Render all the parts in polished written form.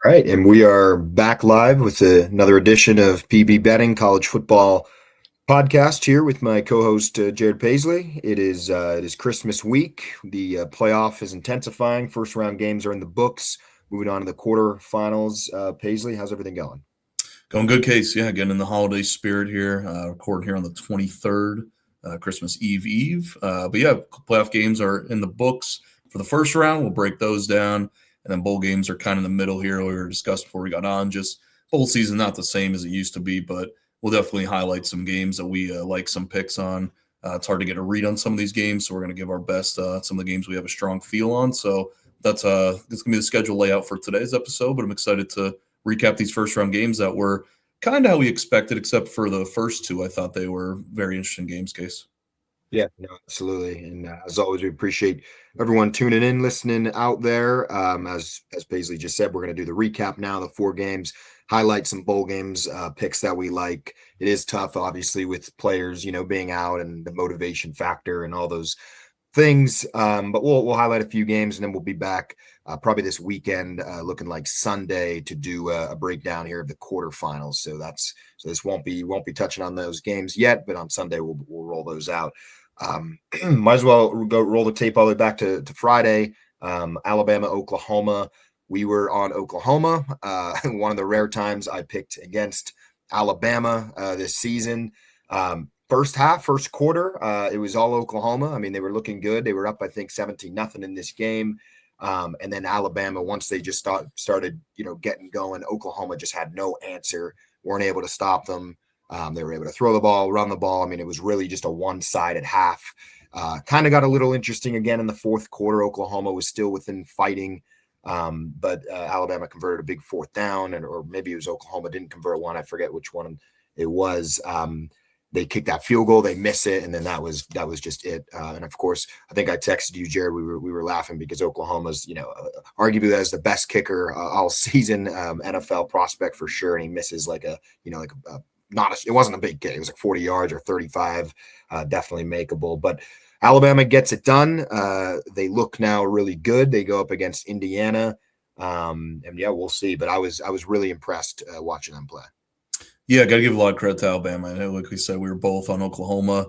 All right, and we are back live with another edition of PB Betting College Football Podcast here with my co-host Jared Paisley. It is Christmas week. The playoff is intensifying. First round games are in the books. Moving on to the quarterfinals. Paisley, how's everything going? Going good, Case. Yeah, getting in the holiday spirit here. Recording here on the 23rd, Christmas Eve. But yeah, playoff games are in the books for the first round. We'll break those down. And then bowl games are kind of in the middle here. We were discussed before we got on. Just bowl season, not the same as it used to be, but we'll definitely highlight some games that we like some picks on. It's hard to get a read on some of these games, so we're going to give our best some of the games we have a strong feel on. So that's going to be the schedule layout for today's episode, but I'm excited to recap these first round games that were kind of how we expected, except for the first two. I thought they were very interesting games, Case. Yeah, no, absolutely. And as always, we appreciate everyone tuning in, listening out there. As Paisley just said, we're going to do the recap now, the four games, highlight some bowl games, picks that we like. It is tough, obviously, with players, being out and the motivation factor and all those things. But we'll highlight a few games and then we'll be back probably this weekend, looking like Sunday to do a breakdown here of the quarterfinals. So this won't be touching on those games yet, but on Sunday we'll roll those out. Might as well go roll the tape all the way back to Friday. Alabama, Oklahoma. We were on Oklahoma. One of the rare times I picked against Alabama this season. First quarter, it was all Oklahoma. I mean, they were looking good. They were up, I think, 17-0 in this game. And then Alabama, once they just started, getting going, Oklahoma just had no answer, weren't able to stop them. They were able to throw the ball, run the ball. I mean, it was really just a one-sided half. Kind of got a little interesting again in the fourth quarter. Oklahoma was still within fighting, but Alabama converted a big fourth down, or maybe it was Oklahoma didn't convert one. I forget which one it was. They kicked that field goal, they miss it, and then that was just it. And of course, I think I texted you, Jared. We were laughing because Oklahoma's, arguably as the best kicker all season, NFL prospect for sure, and he misses it wasn't a big kick. It was like 40 yards or 35, definitely makeable. But Alabama gets it done. They look now really good. They go up against Indiana, and yeah, we'll see. But I was really impressed watching them play. Yeah, got to give a lot of credit to Alabama. And like we said, we were both on Oklahoma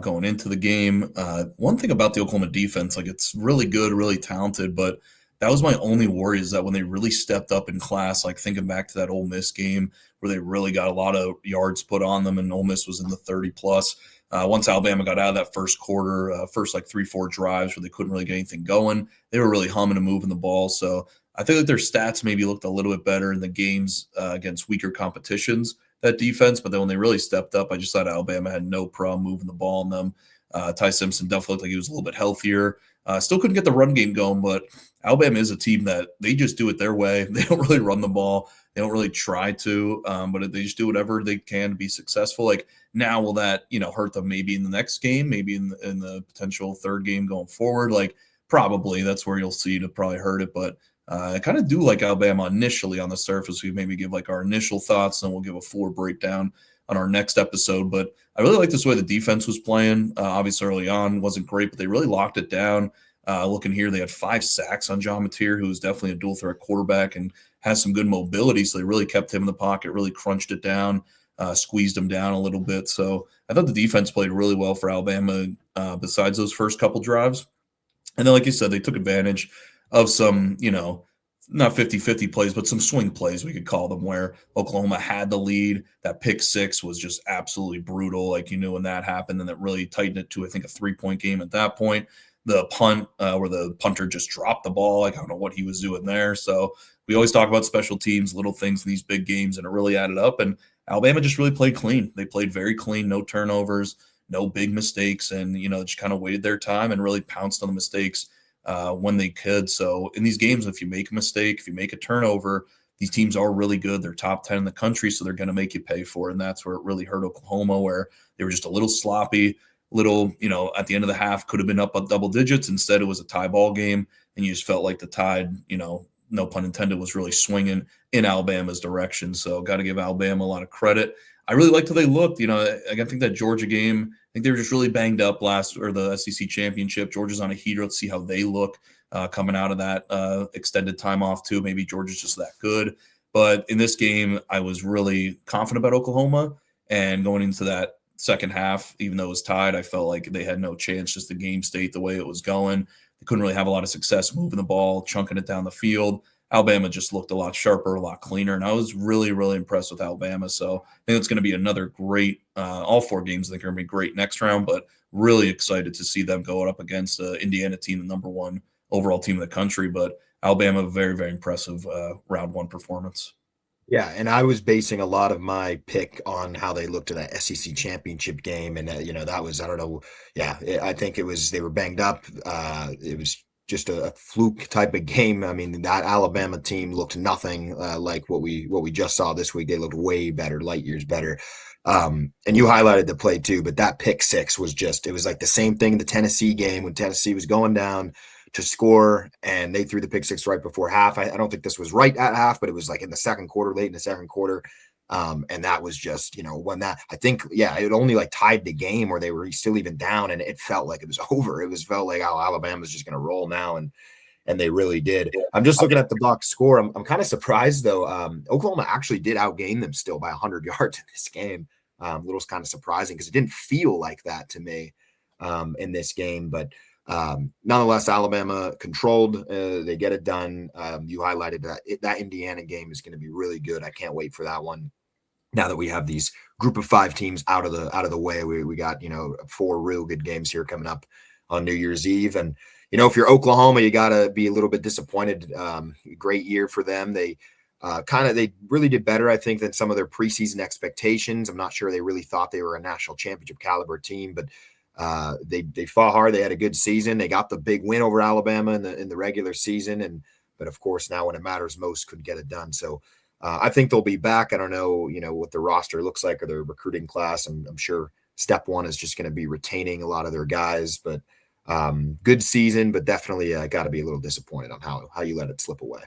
going into the game. One thing about the Oklahoma defense, it's really good, really talented, but that was my only worry is that when they really stepped up in class, thinking back to that Ole Miss game where they really got a lot of yards put on them and Ole Miss was in the 30-plus. Once Alabama got out of that first quarter, first 3-4 drives where they couldn't really get anything going, they were really humming and moving the ball. So I think that their stats maybe looked a little bit better in the games against weaker competitions, that defense. But then when they really stepped up, I just thought Alabama had no problem moving the ball on them. Ty Simpson definitely looked like he was a little bit healthier. Still couldn't get the run game going, but Alabama is a team that they just do it their way. They don't really run the ball. They don't really try to, but they just do whatever they can to be successful. Now, will that hurt them maybe in the next game, maybe in the potential third game going forward? Probably that's where you'll see to probably hurt it. But I kind of do like Alabama initially on the surface. We maybe give our initial thoughts, and we'll give a fuller breakdown on our next episode. But I really like this way the defense was playing. Obviously, early on wasn't great, but they really locked it down. Looking here, they had 5 sacks on John Mateer, who is definitely a dual threat quarterback and has some good mobility. So they really kept him in the pocket, really crunched it down, squeezed him down a little bit. So I thought the defense played really well for Alabama besides those first couple drives. And then, like you said, they took advantage of some, not 50-50 plays, but some swing plays, we could call them, where Oklahoma had the lead. That pick 6 was just absolutely brutal. When that happened, and that really tightened it to, I think, a 3-point game at that point. The punt where the punter just dropped the ball. I don't know what he was doing there. So we always talk about special teams, little things in these big games, and it really added up. And Alabama just really played clean. They played very clean, no turnovers, no big mistakes, and, just kind of waited their time and really pounced on the mistakes when they could. So in these games, if you make a mistake, if you make a turnover, these teams are really good. They're top 10 in the country, so they're going to make you pay for it. And that's where it really hurt Oklahoma, where they were just a little sloppy, at the end of the half could have been up double digits. Instead, it was a tie ball game, and you just felt like the tide, no pun intended, was really swinging in Alabama's direction. So got to give Alabama a lot of credit. I really liked how they looked. I think that Georgia game, I think they were just really banged up the SEC championship. Georgia's on a heater. Let's see how they look coming out of that extended time off too. Maybe Georgia's just that good. But in this game, I was really confident about Oklahoma, and going into that second half, even though it was tied, I felt like they had no chance. Just the game state, the way it was going, they couldn't really have a lot of success moving the ball, chunking it down the field. Alabama just looked a lot sharper, a lot cleaner, and I was really, really impressed with Alabama. So I think it's going to be another great, all 4 games I think are going to be great next round, but really excited to see them go up against the Indiana team, the number 1 overall team in the country. But Alabama, very, very impressive round 1 performance. Yeah, and I was basing a lot of my pick on how they looked at that SEC championship game, and that was, I don't know, yeah, I think it was, they were banged up. It was just a fluke type of game. I mean, that Alabama team looked nothing like what we just saw this week. They looked way better, light years better. And you highlighted the play too, but that pick six was just, it was like the same thing in the Tennessee game when Tennessee was going down to score and they threw the pick six right before half. I don't think this was right at half, but it was like in the second quarter, late in the second quarter. And that was just, when that, I think, yeah, it only like tied the game where they were still even down and it felt like it was over. It was felt like, oh, Alabama's just going to roll now. And they really did. I'm just looking at the box score. I'm kind of surprised though. Oklahoma actually did outgain them still by 100 yards in this game. A little kind of surprising because it didn't feel like that to me in this game, but nonetheless, Alabama controlled. They get it done. You highlighted that Indiana game is going to be really good. I can't wait for that one. Now that we have these group of 5 teams out of the way, we got 4 real good games here coming up on New Year's Eve. And if you're Oklahoma, you got to be a little bit disappointed. Great year for them. They really did better, I think, than some of their preseason expectations. I'm not sure they really thought they were a national championship caliber team, but they fought hard. They had a good season. They got the big win over Alabama in the regular season, but of course now when it matters most, couldn't get it done. So I think they'll be back. I don't know, what the roster looks like or their recruiting class. I'm sure step one is just going to be retaining a lot of their guys, but good season, but definitely got to be a little disappointed on how you let it slip away.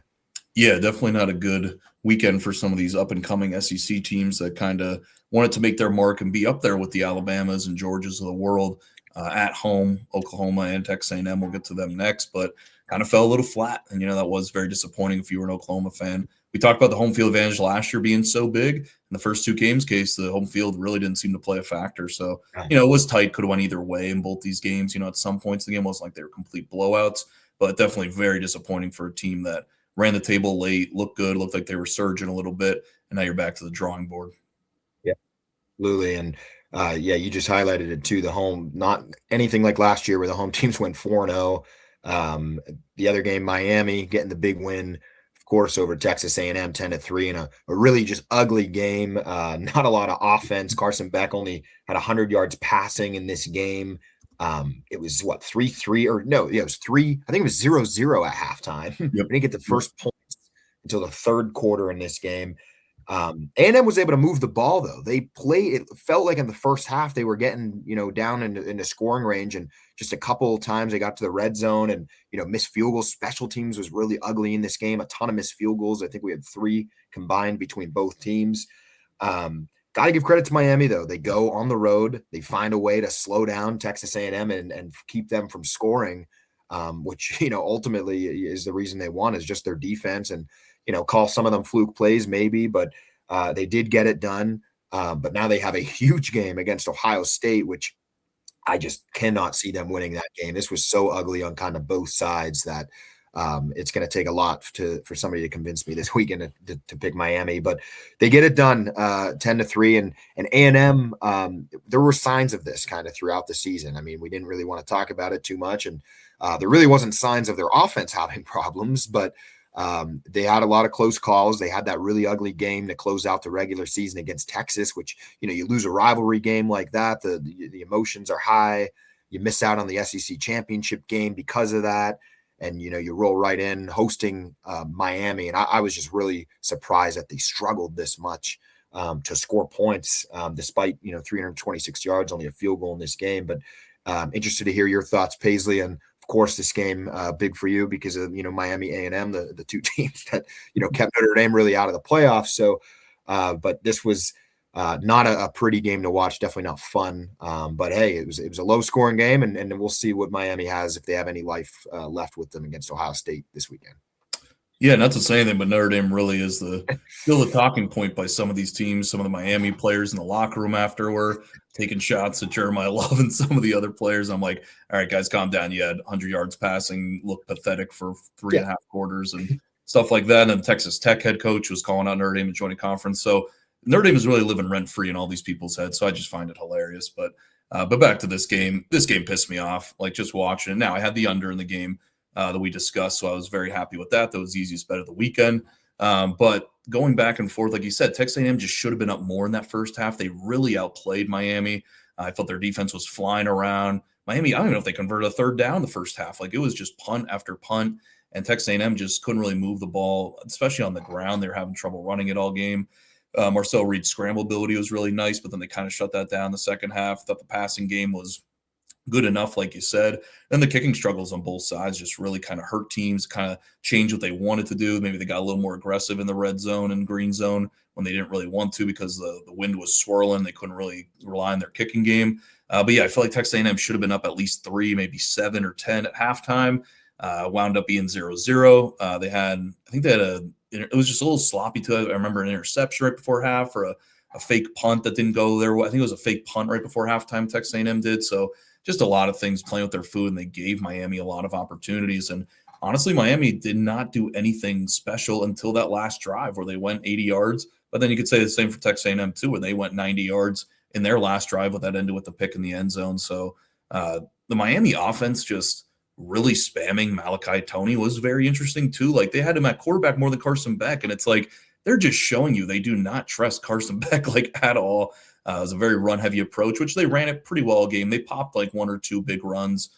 Yeah, definitely not a good weekend for some of these up-and-coming SEC teams that kind of wanted to make their mark and be up there with the Alabamas and Georgias of the world at home. Oklahoma and Texas A&M, we'll get to them next, but kind of fell a little flat. And, that was very disappointing if you were an Oklahoma fan. We talked about the home field advantage last year being so big. In the first 2 games case, the home field really didn't seem to play a factor. So, it was tight, could have went either way in both these games. At some points the game wasn't like they were complete blowouts, but definitely very disappointing for a team that ran the table late, looked good, looked like they were surging a little bit, and now you're back to the drawing board. Yeah, absolutely. And you just highlighted it too. The home, not anything like last year where the home teams went 4-0. The other game, Miami getting the big win, of course, over Texas A&M 10-3 in a really just ugly game. Not a lot of offense. Carson Beck only had 100 yards passing in this game. It was 3-3 or no, yeah, it was 3. I think it was 0-0 at halftime. Yep. We didn't get the first points until the third quarter in this game. A&M was able to move the ball though. They played, it felt like in the first half they were getting, down into scoring range, and just a couple of times they got to the red zone and, missed field goals. Special teams was really ugly in this game. A ton of missed field goals. I think we had 3 combined between both teams. Got to give credit to Miami, though. They go on the road. They find a way to slow down Texas A&M and keep them from scoring, which, ultimately is the reason they won, is just their defense. And, call some of them fluke plays maybe, but they did get it done. But now they have a huge game against Ohio State, which I just cannot see them winning that game. This was so ugly on kind of both sides that it's going to take a lot for somebody to convince me this weekend to pick Miami, but they get it done 10-3. And A&M, there were signs of this kind of throughout the season. I mean, we didn't really want to talk about it too much, and there really wasn't signs of their offense having problems, but they had a lot of close calls. They had that really ugly game to close out the regular season against Texas, which, you lose a rivalry game like that. The emotions are high. You miss out on the SEC championship game because of that. And, you roll right in hosting Miami. And I was just really surprised that they struggled this much to score points, despite, 326 yards, only a field goal in this game. But interested to hear your thoughts, Paisley. And, of course, this game big for you because of, Miami A&M, the 2 teams that, kept Notre Dame really out of the playoffs. So, but this was Not a pretty game to watch, definitely not fun. But hey, it was a low scoring game, and we'll see what Miami has if they have any life left with them against Ohio State this weekend. Yeah, not to say anything, but Notre Dame really is still the talking point by some of these teams. Some of the Miami players in the locker room after were taking shots at Jeremiah Love and some of the other players. I'm like, all right, guys, calm down. You had 100 yards passing, looked pathetic for three Yeah, and a half quarters and stuff like that. And then the Texas Tech head coach was calling out Notre Dame and joining conference. So Notre Dame is really living rent free in all these people's heads. So I just find it hilarious. But back to this game. This game pissed me off. Like just watching it. Now I had the under in the game that we discussed. So I was very happy with that. That was the easiest bet of the weekend. But going back and forth, like you said, Texas A&M just should have been up more in that first half. They really outplayed Miami. I felt their defense was flying around. Miami, I don't even know if they converted a third down the first half. Like it was just punt after punt, and Texas A&M just couldn't really move the ball, especially on the ground. They were having trouble running it all game. Marcel Reed's scramble ability was really nice, but then they kind of shut that down the second half. Thought the passing game was good enough, like you said. And the kicking struggles on both sides just really kind of hurt teams, kind of change what they wanted to do. Maybe they got a little more aggressive in the red zone and green zone when they didn't really want to because the wind was swirling. They couldn't really rely on their kicking game. But yeah, I feel like Texas A&M should have been up at least 3, maybe 7 or 10 at halftime. Wound up being 0-0. It was just a little sloppy too. I remember an interception right before half or a fake punt that didn't go there. I think it was a fake punt right before halftime Texas A&M did. So just a lot of things playing with their food, and they gave Miami a lot of opportunities. And honestly, Miami did not do anything special until that last drive where they went 80 yards. But then you could say the same for Texas A&M too, where they went 90 yards in their last drive, with that ended with the pick in the end zone. So the Miami offense just really spamming Malachi Toney was very interesting too. Like they had him at quarterback more than Carson Beck, and it's like they're just showing you they do not trust Carson Beck like at all. It was a very run-heavy approach, which they ran it pretty well game. They popped like 1 or 2 big runs.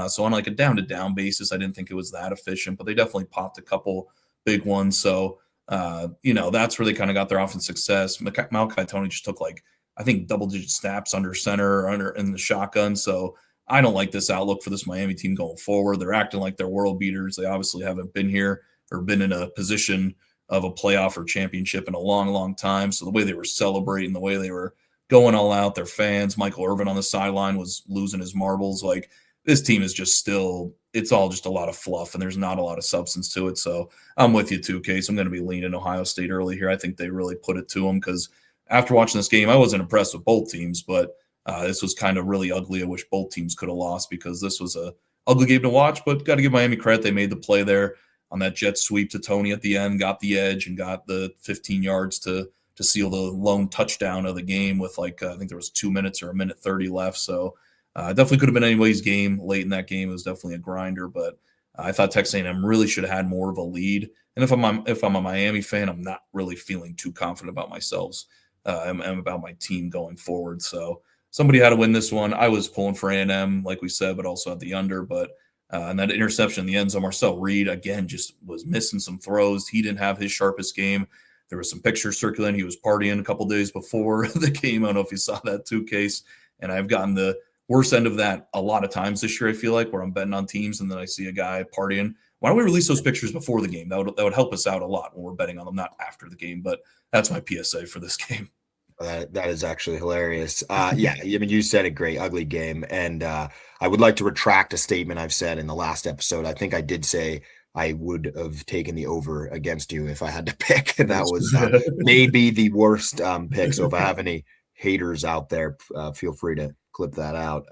So on like a down-to-down basis, I didn't think it was that efficient, but they definitely popped a couple big ones. So, that's where they kind of got their offense success. Malachi Toney just took like, I think, double-digit snaps under center or under in the shotgun. So I don't like this outlook for this Miami team going forward. They're acting like they're world beaters. They obviously haven't been here or been in a position of a playoff or championship in a long, long time. So the way they were celebrating, the way they were going all out, their fans, Michael Irvin on the sideline was losing his marbles. Like this team is just still, it's all just a lot of fluff and there's not a lot of substance to it. So I'm with you too, Case. I'm going to be leaning Ohio State early here. I think they really put it to them because after watching this game, I wasn't impressed with both teams, but this was kind of really ugly. I wish both teams could have lost because this was a ugly game to watch, but got to give Miami credit. They made the play there on that jet sweep to Toney at the end, got the edge and got the 15 yards to seal the lone touchdown of the game with I think there was 2 minutes or 1:30 left. So definitely could have been anybody's game late in that game. It was definitely a grinder, but I thought Texas A&M really should have had more of a lead. And if I'm a Miami fan, I'm not really feeling too confident about myself and about my team going forward. So somebody had to win this one. I was pulling for A&M, like we said, but also at the under. But and that interception in the end zone, Marcel Reed again just was missing some throws. He didn't have his sharpest game. There was some pictures circulating. He was partying a couple days before the game. I don't know if you saw that too, Case. And I've gotten the worst end of that a lot of times this year, I feel like, where I'm betting on teams and then I see a guy partying. Why don't we release those pictures before the game? That would help us out a lot when we're betting on them, not after the game. But that's my PSA for this game. That is actually hilarious. Yeah, I mean, you said a great, ugly game, and I would like to retract a statement I've said in the last episode. I think I did say I would have taken the over against you if I had to pick, and that was maybe the worst pick. So if I have any haters out there, feel free to clip that out.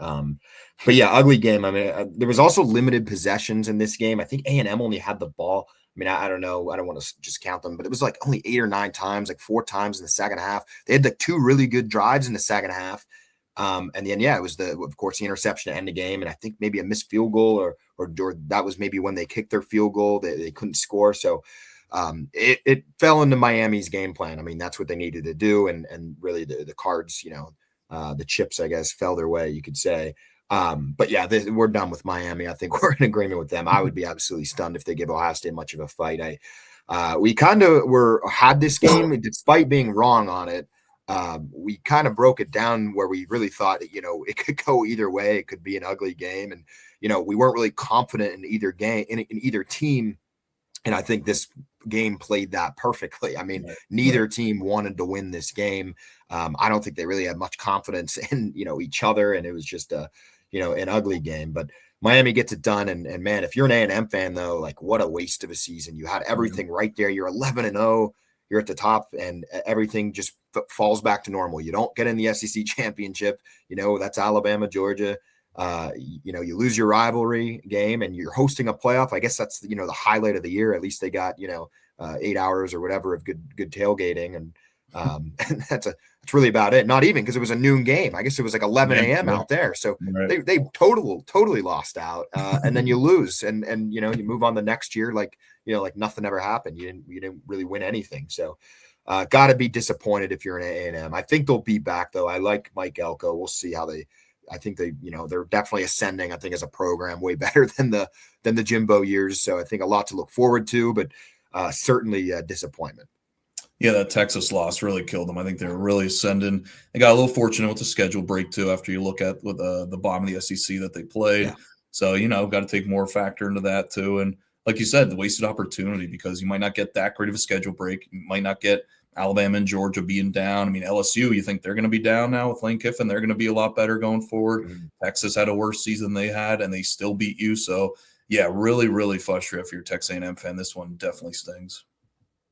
But yeah, ugly game. I mean, there was also limited possessions in this game. I think A&M only had the ball. I mean, I don't know. I don't want to just count them, but it was like only 8 or 9 times, like 4 times in the second half. They had like 2 really good drives in the second half. And then, yeah, it was of course, the interception to end the game. And I think maybe a missed field goal or that was maybe when they kicked their field goal, they couldn't score. So it fell into Miami's game plan. I mean, that's what they needed to do. And really the cards, the chips, I guess, fell their way, you could say. But yeah, we're done with Miami. I think we're in agreement with them. I would be absolutely stunned if they give Ohio State much of a fight. We kind of had this game, despite being wrong on it. We kind of broke it down where we really thought, it could go either way. It could be an ugly game. And, we weren't really confident in either game, in either team And I think this game played that perfectly. I mean, Right. Right. neither team wanted to win this game. I don't think they really had much confidence in, each other. And it was just an ugly game. But Miami gets it done. And man, if you're an A&M fan, though, like what a waste of a season. You had Yeah. everything right there. You're 11-0. You're at the top, and everything just falls back to normal. You don't get in the SEC championship. That's Alabama, Georgia. You lose your rivalry game and you're hosting a playoff. I guess that's the highlight of the year. At least they got 8 hours or whatever of good tailgating, and and that's really about it. Not even, because it was a noon game. I guess it was like 11 Yeah. a.m. Yeah. out there. So Right. they totally lost out. And then you lose, and you move on the next year like nothing ever happened. You didn't really win anything. So got to be disappointed if you're an A&M. I think they'll be back though. I like Mike Elko. We'll see how they. I think they're definitely ascending. I think as a program, way better than the Jimbo years. So I think a lot to look forward to, but certainly disappointment. Yeah, that Texas loss really killed them. I think they were really ascending. They got a little fortunate with the schedule break too. After you look at with the bottom of the SEC that they played, Yeah. so got to take more factor into that too. And like you said, the wasted opportunity, because you might not get that great of a schedule break. You might not get Alabama and Georgia being down. I mean, LSU, you think they're going to be down now with Lane Kiffin? They're going to be a lot better going forward. Mhm. Texas had a worse season they had, and they still beat you. So yeah, really, really frustrating if you're a Texas A&M fan. This one definitely stings.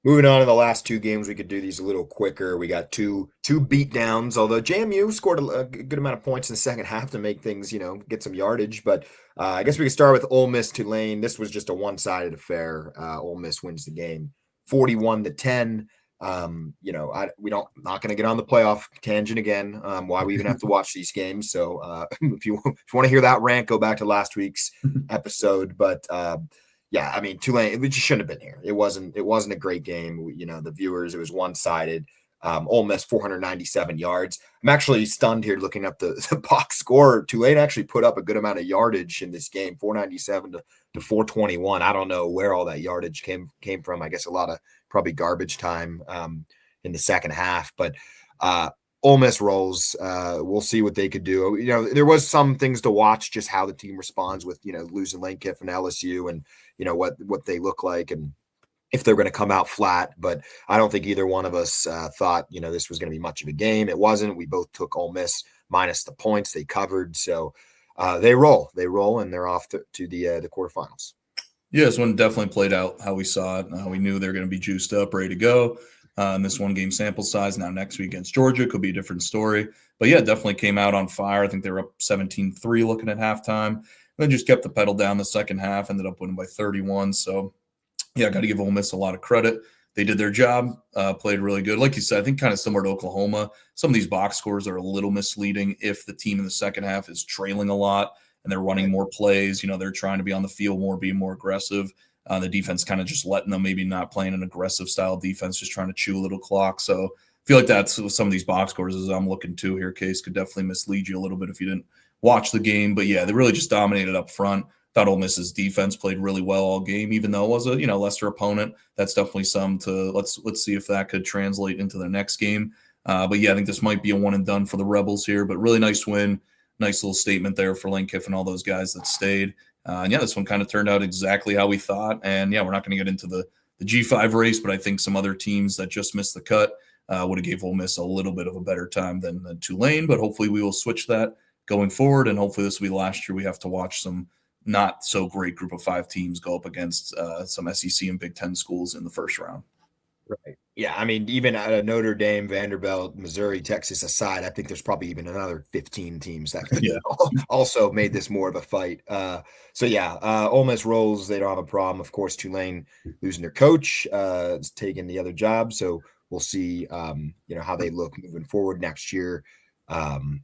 Moving on to the last two games, we could do these a little quicker. We got two beat downs, although JMU scored a good amount of points in the second half to make things, get some yardage. But I guess we could start with Ole Miss Tulane. This was just a one-sided affair. Ole Miss wins the game, 41-10. We don't not going to get on the playoff tangent again. Why we even have to watch these games? So if you want to hear that rant, go back to last week's episode. But yeah, I mean, Tulane, it just shouldn't have been here. It wasn't a great game. The viewers, it was one-sided. Ole Miss 497 yards. I'm actually stunned here looking up the box score. Tulane actually put up a good amount of yardage in this game, 497 to 421. I don't know where all that yardage came from. I guess a lot of probably garbage time in the second half. But Ole Miss rolls. We'll see what they could do. There was some things to watch, just how the team responds with losing Lane Kiffin and LSU, and what they look like, and if they're going to come out flat. But I don't think either one of us thought this was going to be much of a game. It wasn't. We both took Ole Miss minus the points they covered. So they roll, and they're off to the quarterfinals. Yeah, this one definitely played out how we saw it, how we knew they were going to be juiced up, ready to go. And this one game sample size. Now next week against Georgia could be a different story. But yeah, definitely came out on fire. I think they were up 17-3 looking at halftime. And then just kept the pedal down the second half, ended up winning by 31. So yeah, I got to give Ole Miss a lot of credit. They did their job, played really good. Like you said, I think kind of similar to Oklahoma. Some of these box scores are a little misleading if the team in the second half is trailing a lot and they're running more plays. They're trying to be on the field more, being more aggressive. The defense kind of just letting them, maybe not playing an aggressive style defense, just trying to chew a little clock. So I feel like that's some of these box scores as I'm looking to here. Case could definitely mislead you a little bit if you didn't watch the game. But yeah, they really just dominated up front. Thought Ole Miss's defense played really well all game, even though it was a lesser opponent. That's definitely some to let's see if that could translate into the next game. But yeah, I think this might be a one and done for the Rebels here. But really nice win, nice little statement there for Lane Kiffin and all those guys that stayed. And yeah, this one kind of turned out exactly how we thought. And yeah, we're not going to get into the G5 race, but I think some other teams that just missed the cut would have gave Ole Miss a little bit of a better time than Tulane. But hopefully we will switch that going forward, and hopefully this will be the last year we have to watch some not so great group of 5 teams go up against some SEC and Big Ten schools in the first round. Right. Yeah, I mean, even at a Notre Dame, Vanderbilt, Missouri, Texas aside, I think there's probably even another 15 teams that could Yeah. also made this more of a fight. So yeah, Ole Miss rolls. They don't have a problem. Of course, Tulane losing their coach, is taking the other job. So we'll see, how they look moving forward next year. And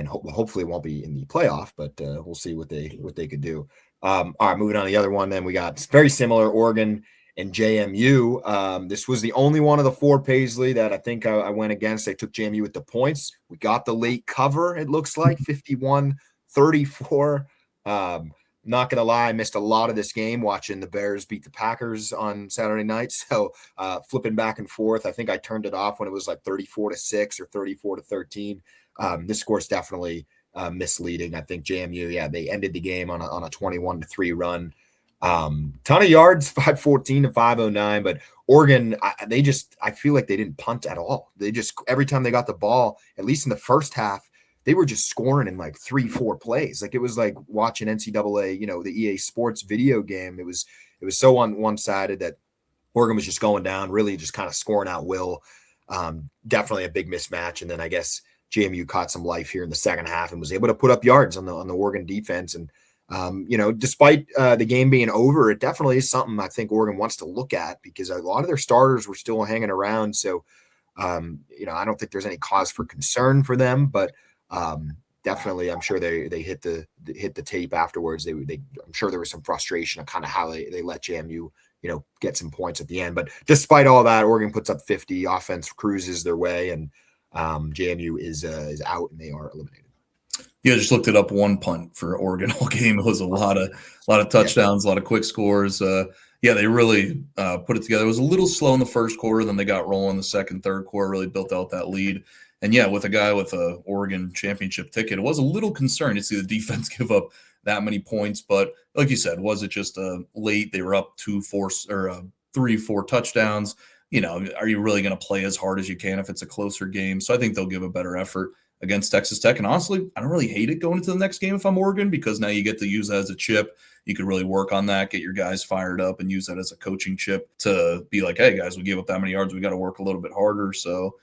hopefully it won't be in the playoff, but we'll see what they could do. All right, moving on to the other one. Then we got very similar, Oregon and JMU. This was the only one of the 4, Paisley, that I think I went against. I took JMU with the points. We got the late cover, it looks like, 51-34. Not going to lie, I missed a lot of this game watching the Bears beat the Packers on Saturday night. So flipping back and forth, I think I turned it off when it was like 34-6 or 34-13. This score is definitely misleading. I think JMU, they ended the game on a 21-3 run. Ton of yards, 514 to 509, but Oregon, I feel like they didn't punt at all. They just, every time they got the ball, at least in the first half, they were just scoring in like 3-4 plays. Like it was like watching NCAA, the EA Sports video game. It was so one-sided that Oregon was just going down, really just kind of scoring out will. Definitely a big mismatch. And then I guess JMU caught some life here in the second half and was able to put up yards on the Oregon defense. And despite the game being over, it definitely is something I think Oregon wants to look at because a lot of their starters were still hanging around. So, I don't think there's any cause for concern for them, but definitely, I'm sure they hit the tape afterwards. I'm sure there was some frustration on kind of how they let JMU, get some points at the end. But despite all that, Oregon puts up 50, offense cruises their way, and JMU is out and they are eliminated. Yeah, just looked it up. One punt for Oregon all game. It was a lot of touchdowns, a lot of quick scores. They really put it together. It was a little slow in the first quarter, then they got rolling the second, third quarter, really built out that lead. And yeah, with a guy with a Oregon championship ticket, it was a little concerned to see the defense give up that many points. But like you said, was it just late? They were up 3-4 touchdowns. Are you really going to play as hard as you can if it's a closer game? So I think they'll give a better effort against Texas Tech. And honestly, I don't really hate it going into the next game if I'm Oregon, because now you get to use that as a chip. You could really work on that, get your guys fired up, and use that as a coaching chip to be like, hey, guys, we gave up that many yards. We got to work a little bit harder. So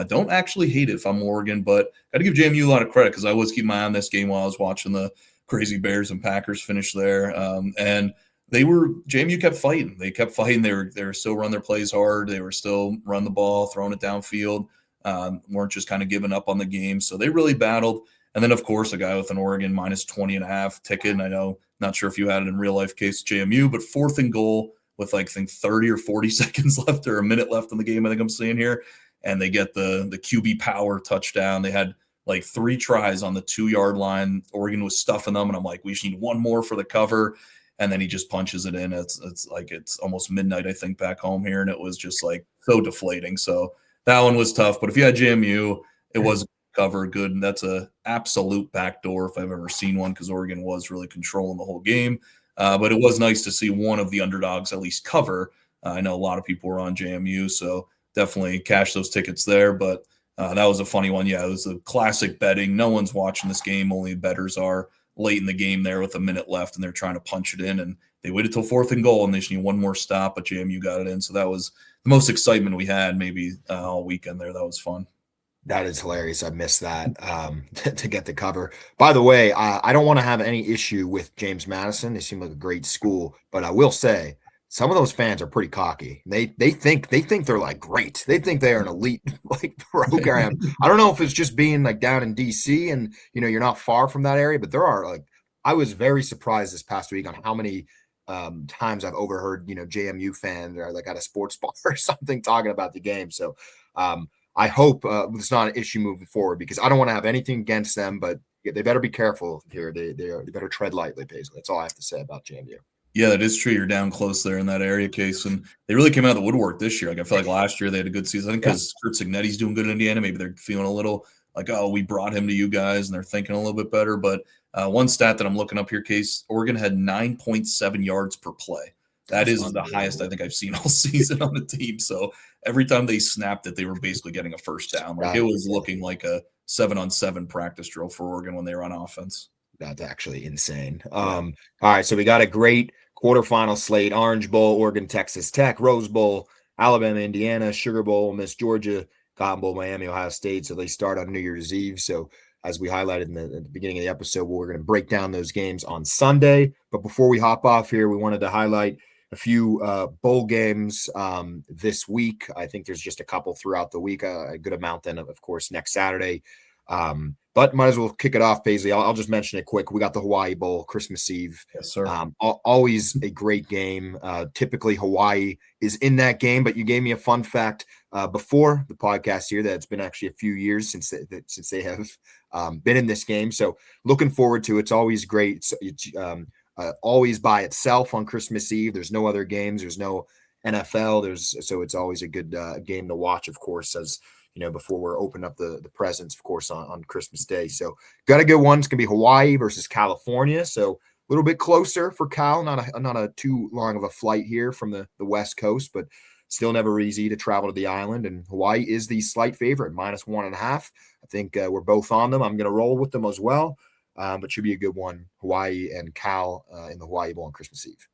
don't actually hate it if I'm Oregon, but got to give JMU a lot of credit because I was keeping my eye on this game while I was watching the crazy Bears and Packers finish there. And JMU kept fighting. They kept fighting. They were still running their plays hard. They were still running the ball, throwing it downfield. Weren't just kind of giving up on the game. So they really battled. And then, of course, a guy with an Oregon minus 20.5 ticket. And I know, not sure if you had it in real life case, JMU, but 4th and goal with I think 30 or 40 seconds left or a minute left in the game, I think I'm seeing here. And they get the QB power touchdown. They had like 3 tries on the 2-yard line. Oregon was stuffing them. And I'm like, we just need one more for the cover. And then he just punches it in. It's almost midnight, I think, back home here. And it was just like so deflating. So that one was tough. But if you had JMU, it was cover good. And that's a absolute backdoor if I've ever seen one, because Oregon was really controlling the whole game. But it was nice to see one of the underdogs at least cover. I know a lot of people were on JMU, so definitely cash those tickets there. But that was a funny one. Yeah, it was a classic betting. No one's watching this game. Only bettors are late in the game there with a minute left, and they're trying to punch it in. And they waited till 4th and goal, and they just need one more stop, but JMU got it in. So that was the most excitement we had maybe all weekend there. That was fun. That is hilarious. I missed that to get the cover. By the way, I don't want to have any issue with James Madison. They seem like a great school, but I will say some of those fans are pretty cocky. They think they're like great. They think they are an elite like program. I don't know if it's just being like down in DC and you're not far from that area, but there are like I was very surprised this past week on how many times I've overheard JMU fans or like at a sports bar or something talking about the game. So I hope it's not an issue moving forward because I don't want to have anything against them, but they better be careful here. They better tread lightly, basically. That's all I have to say about JMU. Yeah, that is true. You're down close there in that area, Case. And they really came out of the woodwork this year. Like I feel like last year they had a good season. I think because Kurt Cignetti's doing good in Indiana, maybe they're feeling a little like, oh, we brought him to you guys, and they're thinking a little bit better. But one stat that I'm looking up here, Case, Oregon had 9.7 yards per play. That is the highest I think I've seen all season on the team. So every time they snapped it, they were basically getting a first down. Like it was looking like a 7-on-7 practice drill for Oregon when they were on offense. That's actually insane. All right, so we got a great quarterfinal slate: Orange Bowl, Oregon, Texas Tech; Rose Bowl, Alabama, Indiana; Sugar Bowl, Miss Georgia; Cotton Bowl, Miami, Ohio State. So they start on New Year's Eve. So as we highlighted in the beginning of the episode, we're going to break down those games on Sunday. But before we hop off here, we wanted to highlight a few bowl games this week. I think there's just a couple throughout the week, a good amount then, of course, next Saturday. But might as well kick it off, Paisley. I'll just mention it quick. We got the Hawaii Bowl, Christmas Eve. Yes, sir. Always a great game. Typically, Hawaii is in that game, but you gave me a fun fact before the podcast here that it's been actually a few years since they have been in this game. So looking forward to it. It's always great. It's always by itself on Christmas Eve. There's no other games. There's no NFL. So it's always a good game to watch, of course, as before we're opening up the presents, of course, on Christmas Day. So got a good one. It's going to be Hawaii versus California. So little bit closer for Cal. Not a too long of a flight here from the West Coast, but still never easy to travel to the island. And Hawaii is the slight favorite, -1.5. I think we're both on them. I'm going to roll with them as well. But should be a good one. Hawaii and Cal in the Hawaii Bowl on Christmas Eve.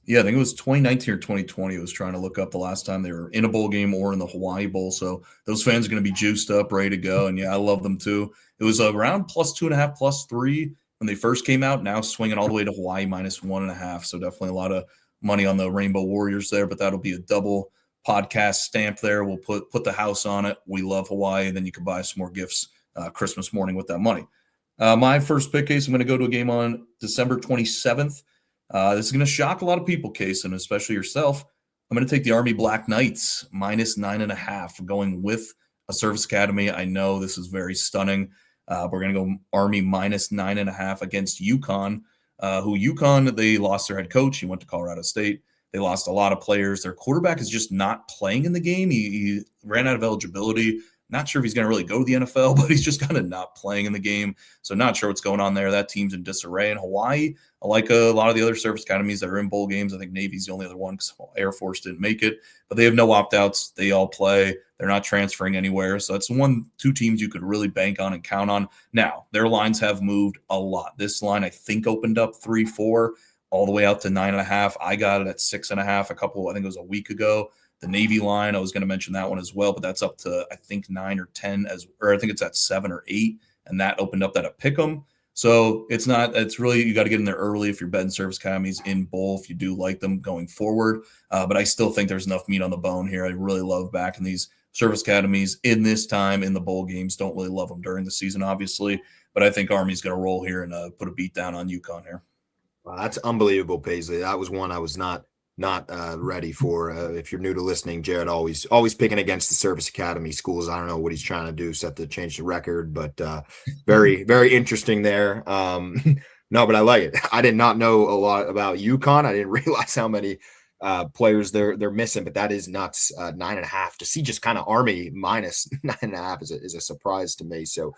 Yeah, I think it was 2019 or 2020. I was trying to look up the last time they were in a bowl game or in the Hawaii Bowl. So those fans are going to be juiced up, ready to go. And yeah, I love them too. It was around +2.5, +3 when they first came out. Now swinging all the way to Hawaii -1.5. So definitely a lot of money on the Rainbow Warriors there. But that'll be a double podcast stamp there. We'll put the house on it. We love Hawaii. And then you can buy some more gifts Christmas morning with that money. My first pick, Case, I'm going to go to a game on December 27th. This is going to shock a lot of people, Case, and especially yourself. I'm going to take the Army Black Knights -9.5, going with a service academy. I know this is very stunning. We're going to go Army -9.5 against UConn, UConn, they lost their head coach. He went to Colorado State. They lost a lot of players. Their quarterback is just not playing in the game. He ran out of eligibility. Not sure if he's going to really go to the NFL, but he's just kind of not playing in the game. So not sure what's going on there. That team's in disarray. In Hawaii, I like a lot of the other service academies that are in bowl games. I think Navy's the only other one because Air Force didn't make it. But they have no opt-outs. They all play. They're not transferring anywhere. So that's two teams you could really bank on and count on. Now, their lines have moved a lot. This line, I think, opened up 3-4 all the way out to 9.5. I got it at 6.5 I think it was a week ago. The Navy line, I was going to mention that one as well, but that's up to, I think, 9 or 10, or I think it's at 7 or 8, and that opened up that at Pick'em. So it's really, you got to get in there early if you're betting service academies in bowl, if you do like them going forward. But I still think there's enough meat on the bone here. I really love backing these service academies in this time in the bowl games. Don't really love them during the season, obviously, but I think Army's going to roll here and put a beat down on UConn here. Wow, that's unbelievable, Paisley. That was one I was not ready for. If you're new to listening, Jared always picking against the service academy schools. I don't know what he's trying to do, set to change the record, but very, very interesting there. No, but I like it. I did not know a lot about UConn. I didn't realize how many players they're missing, but that is nuts. 9.5 to see just kind of Army -9.5 is a surprise to me. So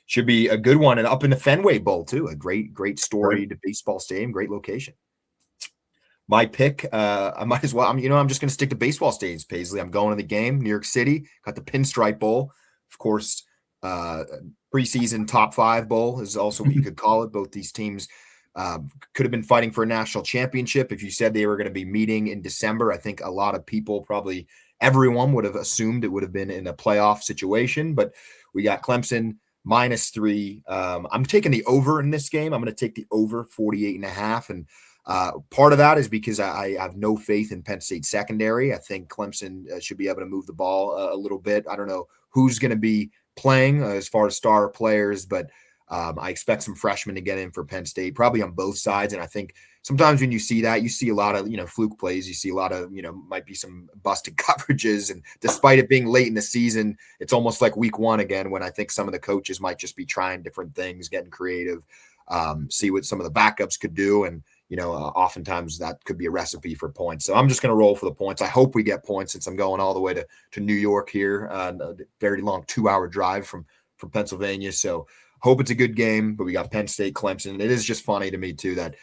should be a good one, and up in the Fenway Bowl too. A great storied baseball stadium, great location. My pick, I might as well. I'm just going to stick to baseball stadiums, Paisley. I'm going to the game, New York City. Got the Pinstripe Bowl, of course. Preseason top 5 bowl is also what you could call it. Both these teams could have been fighting for a national championship. If you said they were going to be meeting in December, I think a lot of people, probably everyone, would have assumed it would have been in a playoff situation. But we got Clemson -3. I'm taking the over in this game. I'm going to take the over 48.5, and part of that is because I have no faith in Penn State secondary. I think Clemson should be able to move the ball a little bit. I don't know who's going to be playing as far as star players, but I expect some freshmen to get in for Penn State, probably on both sides. And I think sometimes when you see that, you see a lot of, fluke plays. You see a lot of, might be some busted coverages. And despite it being late in the season, it's almost like week 1 again, when I think some of the coaches might just be trying different things, getting creative, see what some of the backups could do. And, oftentimes that could be a recipe for points. So I'm just going to roll for the points. I hope we get points since I'm going all the way to New York here, a very long 2-hour drive from Pennsylvania. So hope it's a good game, but we got Penn State, Clemson. It is just funny to me too that,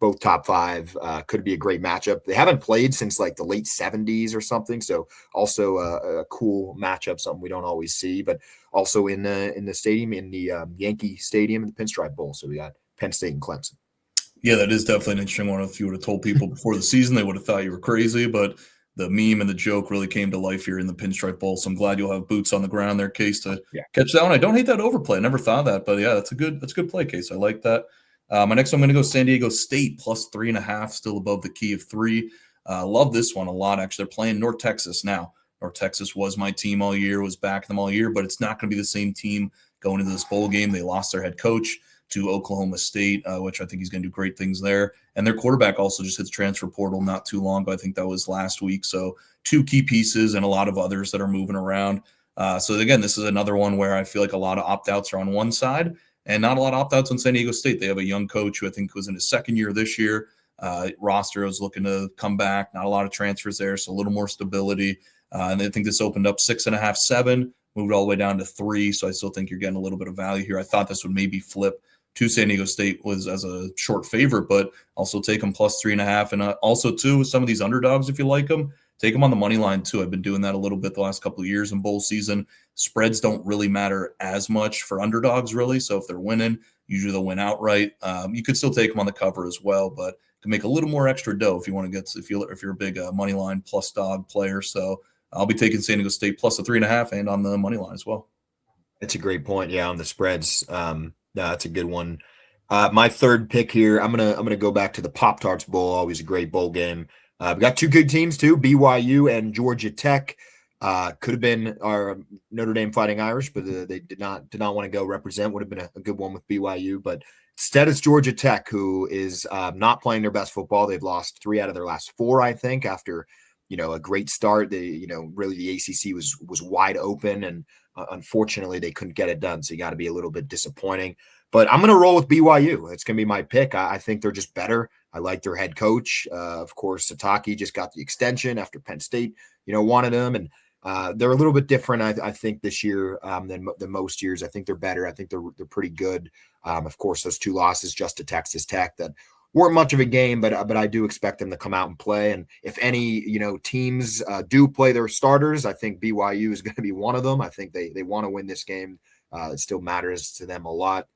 both top 5 could be a great matchup. They haven't played since like the late 70s or something. So also a cool matchup, something we don't always see, but also in the stadium, in the Yankee Stadium, in the Pinstripe Bowl. So we got Penn State and Clemson. Yeah, that is definitely an interesting one. If you would have told people before the season, they would have thought you were crazy, but the meme and the joke really came to life here in the Pinstripe Bowl. So I'm glad you'll have boots on the ground there, Case, to catch that one. I don't hate that overplay. I never thought of that, but yeah, that's a good play, Case. I like that. My next one, I'm going to go San Diego State +3.5, still above the key of 3. Love this one a lot, actually. They're playing North Texas now. North Texas was my team all year, was backing them all year, but it's not going to be the same team going into this bowl game. They lost their head coach to Oklahoma State, which I think he's going to do great things there. And their quarterback also just hit the transfer portal not too long ago. I think that was last week. So 2 key pieces and a lot of others that are moving around. So again, this is another one where I feel like a lot of opt-outs are on one side and not a lot of opt-outs on San Diego State. They have a young coach who I think was in his second year this year. Roster was looking to come back. Not a lot of transfers there, so a little more stability. And I think this opened up 6.5, 7, moved all the way down to 3. So I still think you're getting a little bit of value here. I thought this would maybe flip to San Diego State was as a short favorite, but also take them plus 3.5. And also, too, some of these underdogs, if you like them, take them on the money line, too. I've been doing that a little bit the last couple of years in bowl season. Spreads don't really matter as much for underdogs, really. So if they're winning, usually they'll win outright. You could still take them on the cover as well, but can make a little more extra dough if you want to get if you're a big money line plus dog player. So I'll be taking San Diego State plus a 3.5 and on the money line as well. It's a great point. Yeah, on the spreads. No, that's a good one. My third pick here, I'm gonna go back to the Pop-Tarts Bowl. Always a great bowl game. We got two good teams too, BYU and Georgia Tech. Could have been our Notre Dame Fighting Irish, but they did not want to go represent. Would have been a good one with BYU, but instead it's Georgia Tech, who is not playing their best football. They've lost 3 out of their last 4, I think, after a great start. They really the ACC was wide open, and unfortunately they couldn't get it done. So you got to be a little bit disappointing. But I'm going to roll with BYU. It's going to be my pick. I think they're just better. I like their head coach. Of course, Sataki just got the extension after Penn State, wanted him. And they're a little bit different, I think, this year than most years. I think they're better. I think they're pretty good. Of course, those 2 losses just to Texas Tech that weren't much of a game, but I do expect them to come out and play. And if any, teams do play their starters, I think BYU is going to be one of them. I think they want to win this game. It still matters to them a lot.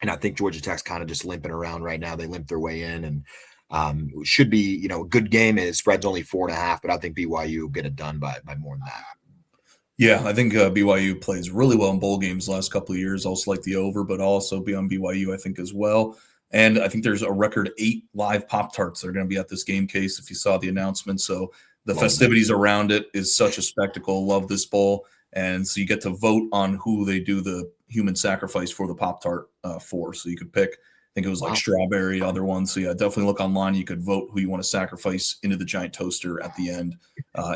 And I think Georgia Tech's kind of just limping around right now. They limp their way in, and should be, a good game. It spreads only 4.5, but I think BYU will get it done by more than that. Yeah, I think BYU plays really well in bowl games the last couple of years. Also like the over, but also be on BYU, I think, as well. And I think there's a record 8 live Pop-Tarts that are going to be at this game case if you saw the announcement. So the festivities around it is such a spectacle. Love this bowl. And so you get to vote on who they do the human sacrifice for the Pop-Tart for. So you could pick, I think it was like strawberry, other ones. So yeah, definitely look online. You could vote who you want to sacrifice into the giant toaster at the end.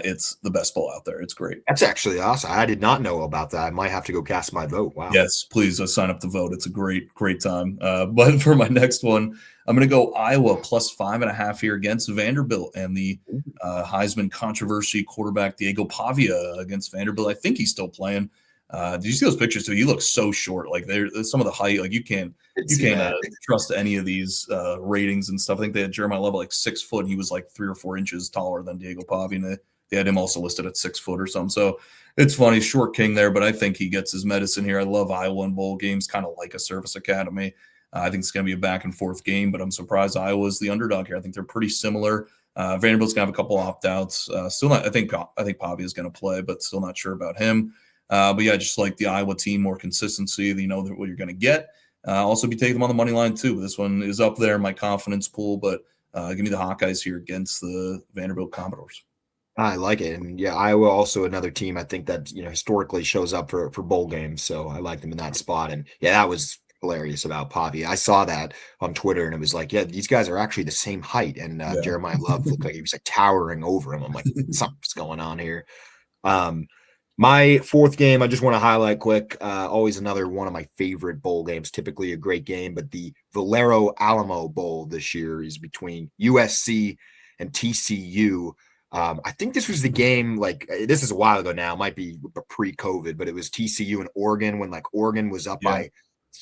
It's the best bowl out there. It's great. That's actually awesome. I did not know about that. I might have to go cast my vote. Wow. Yes, please sign up to vote. It's a great time. But for my next one, I'm going to go Iowa plus 5.5 here against Vanderbilt and the Heisman controversy quarterback Diego Pavia against Vanderbilt. I think he's still playing. Did you see those pictures too? He looks so short. Like there's some of the height. Like you can't trust any of these ratings and stuff. I think they had Jeremiah Level like 6 foot. And he was like 3 or 4 inches taller than Diego Pavia. And they had him also listed at 6 foot or something. So it's funny, short king there, but I think he gets his medicine here. I love Iowa in bowl games, kind of like a service academy. I think it's going to be a back and forth game, but I'm surprised Iowa's the underdog here. I think they're pretty similar. Vanderbilt's going to have a couple opt-outs. Still not. I think Pavia is going to play, but still not sure about him. But yeah, just like the Iowa team, more consistency. You know what you're going to get. Also be taking them on the money line too. This one is up there in my confidence pool, but give me the Hawkeyes here against the Vanderbilt Commodores. I like it. And yeah, Iowa also another team I think that, historically shows up for bowl games. So I like them in that spot. And yeah, that was hilarious about Pavia. I saw that on Twitter and it was like, yeah, these guys are actually the same height. And Jeremiah Love looked like he was like towering over him. I'm like, something's going on here. My fourth game, I just want to highlight quick. Always another one of my favorite bowl games, typically a great game, but the Valero Alamo Bowl this year is between USC and TCU. I think this was the game, this is a while ago now, it might be pre-COVID, but it was TCU and Oregon when Oregon was up by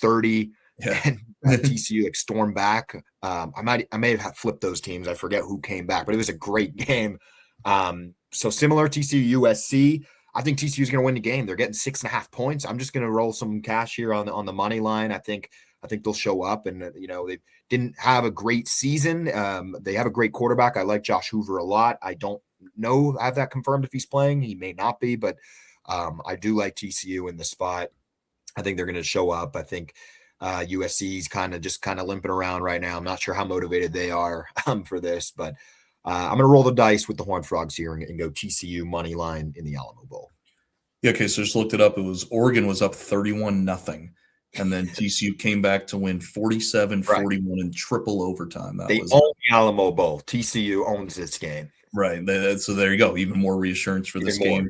30 and TCU stormed back. I may have flipped those teams. I forget who came back, but it was a great game. So similar TCU USC. I think TCU is going to win the game. They're getting 6.5 points. I'm just going to roll some cash here on the money line. I think they'll show up, and they didn't have a great season. They have a great quarterback. I like Josh Hoover a lot. I don't know, I have that confirmed if he's playing. He may not be, but I do like TCU in the spot. I think they're going to show up. I think USC is kind of limping around right now. I'm not sure how motivated they are for this, but I'm going to roll the dice with the Horned Frogs here and go TCU money line in the Alamo Bowl. Yeah, okay, so just looked it up. It was Oregon was up 31-0, and then TCU came back to win 47-41 in triple overtime. They own the Alamo Bowl. TCU owns this game. Right. So there you go. Even more reassurance for this game.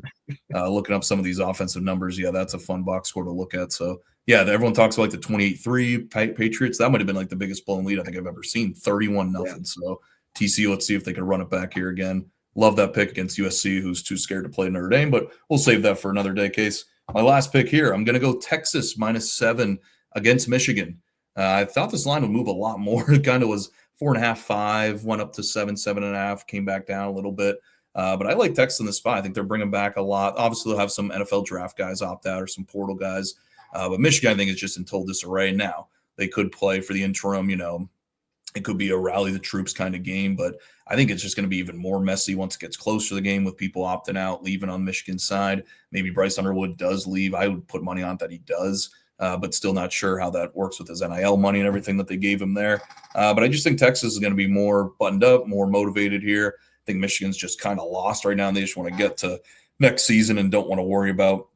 Looking up some of these offensive numbers, yeah, that's a fun box score to look at. So, yeah, everyone talks about the 28-3 Patriots. That might have been the biggest blown lead I think I've ever seen, 31-0. Yeah. So TCU, let's see if they can run it back here again. Love that pick against USC, who's too scared to play Notre Dame, but we'll save that for another day, Case. My last pick here, I'm going to go Texas -7 against Michigan. I thought this line would move a lot more. It kind of was 4.5, 5, went up to 7, 7.5, came back down a little bit. But I like Texas in the spot. I think they're bringing back a lot. Obviously, they'll have some NFL draft guys opt out or some portal guys. But Michigan, I think, is just in total disarray now. They could play for the interim, it could be a rally the troops kind of game, but I think it's just going to be even more messy once it gets closer to the game with people opting out, leaving on Michigan's side. Maybe Bryce Underwood does leave. I would put money on that he does, but still not sure how that works with his NIL money and everything that they gave him there. But I just think Texas is going to be more buttoned up, more motivated here. I think Michigan's just kind of lost right now, and they just want to get to next season and don't want to worry about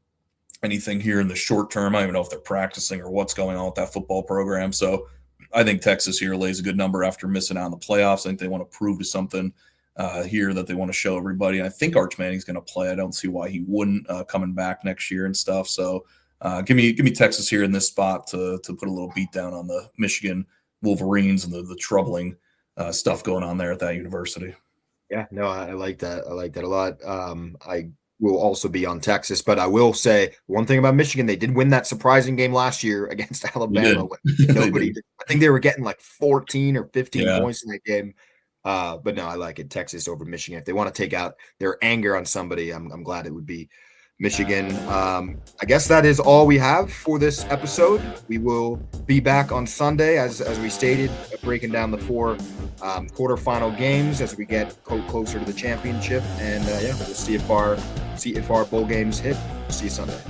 anything here in the short term. I don't even know if they're practicing or what's going on with that football program. So I think Texas here lays a good number after missing out on the playoffs. I think they want to prove to something here that they want to show everybody. I think Arch Manning's going to play. I don't see why he wouldn't coming back next year and stuff. So give me Texas here in this spot to put a little beat down on the Michigan Wolverines and the troubling stuff going on there at that university. Yeah, no, I like that. I like that a lot. I will also be on Texas, but I will say one thing about Michigan: they did win that surprising game last year against Alabama. Nobody, I think they were getting like 14 or 15 points in that game. But no, I like it. Texas over Michigan. If they want to take out their anger on somebody, I'm glad it would be Michigan. I guess that is all we have for this episode. We will be back on Sunday, as we stated, breaking down the 4 quarterfinal games as we get closer to the championship. And we'll see if our bowl games hit. See you Sunday.